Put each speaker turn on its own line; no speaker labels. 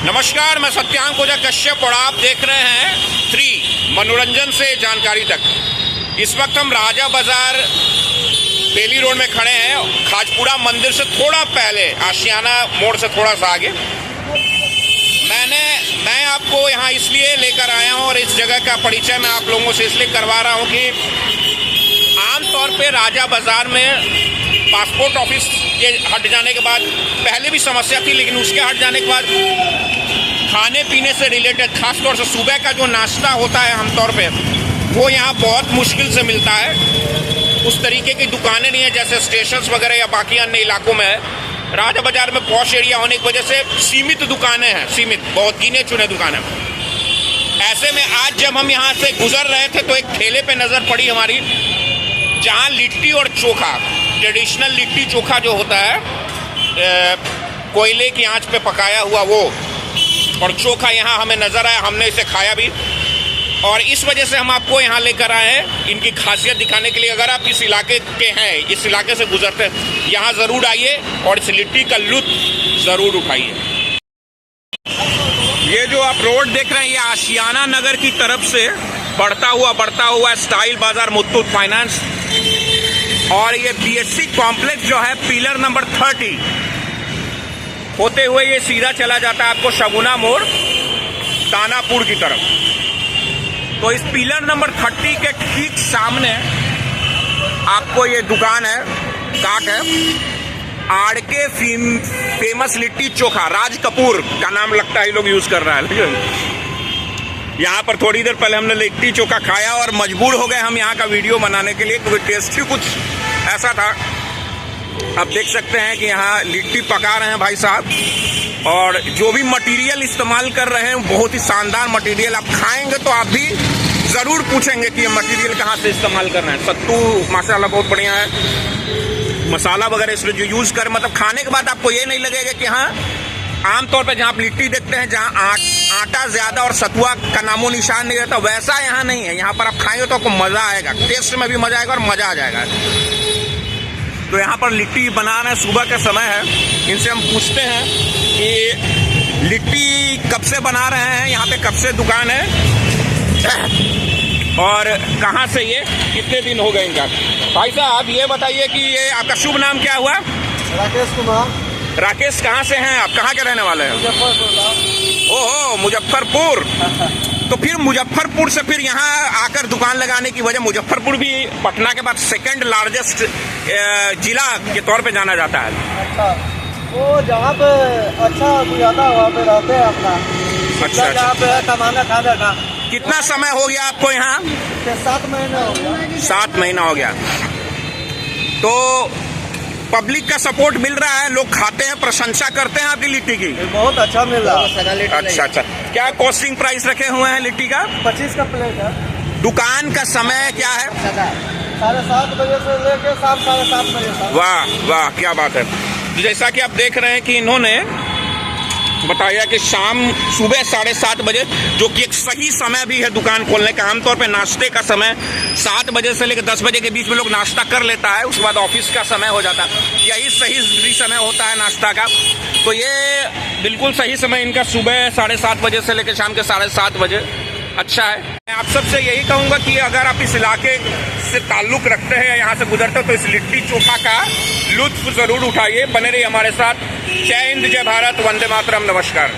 नमस्कार, मैं सत्यांग पूजा कश्यप और आप देख रहे हैं 3 मनोरंजन से जानकारी तक। इस वक्त हम राजा बाजार बेली रोड में खड़े हैं, खाजपुरा मंदिर से थोड़ा पहले आशियाना मोड़ से थोड़ा सा आगे। मैं आपको यहाँ इसलिए लेकर आया हूँ और इस जगह का परिचय मैं आप लोगों से इसलिए करवा रहा हूँ कि आमतौर पे राजा बाजार में पासपोर्ट ऑफिस के हट जाने के बाद पहले भी समस्या थी, लेकिन उसके हट जाने के बाद खाने पीने से रिलेटेड खासतौर से सुबह का जो नाश्ता होता है आमतौर पे वो यहाँ बहुत मुश्किल से मिलता है। उस तरीके की दुकानें नहीं है जैसे स्टेशंस वगैरह या बाकी अन्य इलाकों में है। राजा बाजार में पॉश एरिया होने की वजह से सीमित दुकानें हैं, सीमित बहुत गिने चुने दुकानें। ऐसे में आज जब हम यहाँ से गुजर रहे थे तो एक ठेले पे नज़र पड़ी हमारी, जहाँ लिट्टी और चोखा, ट्रेडिशनल लिट्टी चोखा जो होता है कोयले की आंच पे पकाया हुआ वो, और चोखा यहाँ हमें नज़र आया, हमने इसे खाया भी और इस वजह से हम आपको यहाँ लेकर आए हैं इनकी खासियत दिखाने के लिए। अगर आप इस इलाके के हैं, इस इलाके से गुजरते हैं, यहाँ ज़रूर आइए और इस लिट्टी का लुत्फ ज़रूर उठाइए। ये जो आप रोड देख रहे हैं ये आशियाना नगर की तरफ से बढ़ता हुआ स्टाइल बाजार मुथूट फाइनेंस, और ये बीएससी कॉम्प्लेक्स जो है पिलर नंबर 30 होते हुए ये सीधा चला जाता है आपको शगुना मोड़ दानापुर की तरफ। तो इस पिलर नंबर 30 के ठीक सामने आपको ये दुकान है, काट है, आड़के फेमस लिट्टी चोखा, राज कपूर का नाम लगता है ये लोग यूज कर रहा है। यहाँ पर थोड़ी देर पहले हमने लिट्टी चोखा खाया और मजबूर हो गए हम यहाँ का वीडियो बनाने के लिए, क्योंकि टेस्ट ही कुछ ऐसा था। आप देख सकते हैं कि यहाँ लिट्टी पका रहे हैं भाई साहब, और जो भी मटेरियल इस्तेमाल कर रहे हैं बहुत ही शानदार मटेरियल। आप खाएंगे तो आप भी ज़रूर पूछेंगे कि ये मटेरियल कहाँ से इस्तेमाल कर रहे हैं। सत्तू माशाल्लाह बहुत बढ़िया है, मसाला वगैरह इसमें जो यूज़ कर, मतलब खाने के बाद आपको ये नहीं लगेगा कि हाँ, आमतौर पर जहाँ आप लिट्टी देखते हैं जहाँ आटा ज़्यादा और सतुआ का नामो निशान नहीं रहता, वैसा यहाँ नहीं है। यहाँ पर आप खाएंगे तो आपको मज़ा आएगा, टेस्ट में भी मज़ा आएगा और मज़ा आ जाएगा। तो यहाँ पर लिट्टी बना रहे हैं, सुबह का समय है, इनसे हम पूछते हैं कि लिट्टी कब से बना रहे हैं, यहाँ पे कब से दुकान है और कहाँ से, ये कितने दिन हो गए इनका। भाई साहब ये बताइए कि ये आपका शुभ नाम क्या हुआ?
राकेश कुमार।
राकेश, कहाँ से हैं आप, कहाँ के रहने वाले हैं?
मुजफ्फरपुर।
ओहो, मुजफ्फरपुर। तो फिर मुजफ्फरपुर से फिर यहाँ आकर दुकान लगाने की वजह, मुजफ्फरपुर भी पटना के बाद सेकंड लार्जेस्ट जिला के तौर पे जाना जाता है।
अच्छा, वो जहाँ पे अच्छा बुझाता है वहाँ पे रहते हैं अपना।
अच्छा,
जहाँ पे है कमाना खाना का।
कितना समय हो गया आपको यहाँ?
7 महीने हो गया।
7 महीना हो गया। तो पब्लिक का सपोर्ट मिल रहा है, लोग खाते हैं, प्रशंसा करते हैं आपकी लिट्टी की?
बहुत अच्छा मिल रहा है।
अच्छा, क्या कॉस्टिंग प्राइस रखे हुए हैं लिट्टी का?
25 का प्लेट है।
दुकान का समय क्या है?
7:30 बजे से लेके शाम 7:30 बजे तक।
वाह वाह, क्या बात है। तो जैसा कि आप देख रहे हैं कि इन्होंने बताया कि सुबह 7:30 बजे, जो कि एक सही समय भी है दुकान खोलने का। आमतौर पे नाश्ते का समय 7 बजे से लेकर 10 बजे के बीच में लोग नाश्ता कर लेता है, उसके बाद ऑफिस का समय हो जाता है, यही सही समय होता है नाश्ता का। तो ये बिल्कुल सही समय इनका सुबह 7:30 बजे से लेकर शाम के 7:30 बजे अच्छा है। मैं आप सबसे यही कहूँगा कि अगर आप इस इलाके से ताल्लुक़ रखते हैं या यहाँ से गुजरते हो तो इस लिट्टी चोखा का लुत्फ ज़रूर उठाइए। बने रहिए हमारे साथ। जय हिंद, जय भारत, वंदे मातरम, नमस्कार।